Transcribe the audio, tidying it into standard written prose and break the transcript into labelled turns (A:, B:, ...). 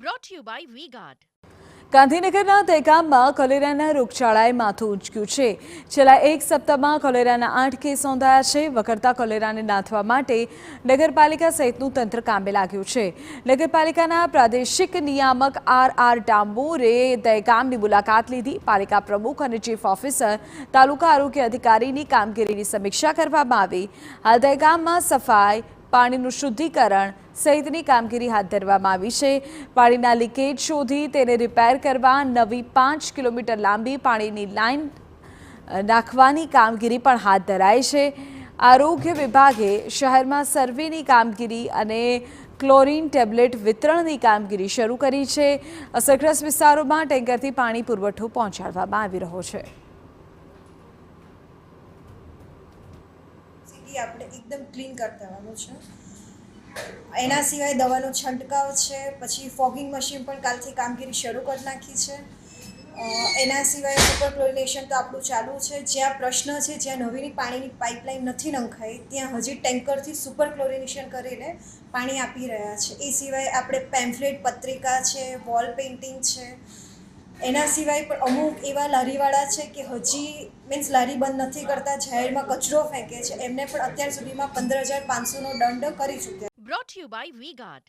A: brought to you by V-Guard.
B: ગાંધીનગરના દહેગામમાં કોલેરાના રોગચાળાએ માથું ઊંચક્યું છે. છેલ્લા એક સપ્તાહમાં કોલેરાના 8 કેસ નોંધાયા છે. વકરતા કોલેરાને નાથવા માટે નગરપાલિકા સહિતનું તંત્ર કામે લાગ્યું છે. નગરપાલિકાના પ્રાદેશિક નિયામક આર ડામોરે દહેગામની મુલાકાત લીધી. પાલિકા પ્રમુખ અને ચીફ ઓફિસર તાલુકા આરોગ્ય અધિકારીની કામગીરીની સમીક્ષા કરવામાં આવી. હાલ દહેગામમાં સફાઈ, પાણીનું શુદ્ધિકરણ સહિતની કામગીરી હાથ ધરવામાં આવી છે. પાણીના લીકેજ શોધી તેને રિપેર કરવા નવી 5 કિલોમીટર લાંબી પાણીની લાઇન નાખવાની કામગીરી પણ હાથ ધરાઈ છે. આરોગ્ય વિભાગે શહેરમાં સર્વેની કામગીરી અને ક્લોરીન ટેબ્લેટ વિતરણની કામગીરી શરૂ કરી છે. અસરગ્રસ્ત વિસ્તારોમાં ટેન્કરથી પાણી પુરવઠો પહોંચાડવામાં આવી રહ્યો છે.
C: આપણે એકદમ ક્લીન કરતા આવવાનું છે. એના સિવાય દવાનો છંટકાવ છે. પછી ફોગિંગ મશીન પણ કાલથી કામગીરી શરૂ કરી નાખી છે. એના સિવાય સુપર ક્લોરિનેશન તો આપણું ચાલુ છે. જ્યાં પ્રશ્ન છે, જ્યાં નવીની પાણીની પાઇપલાઇન નથી નંખાઈ, ત્યાં હજી ટેન્કરથી સુપર ક્લોરિનેશન કરીને પાણી આપી રહ્યા છે. એ સિવાય આપણે પેમ્ફલેટ પત્રિકા છે, વોલ પેઇન્ટિંગ છે. એના સિવાય પણ અમુક એવા લારીવાળા છે કે હજી લારી બંધ નથી કરતા, જાહેરમાં કચરો ફેંકે છે, એમને પણ અત્યાર સુધીમાં 15,500નો દંડ કરી ચૂક્યા.
A: Brought to you by V-Guard.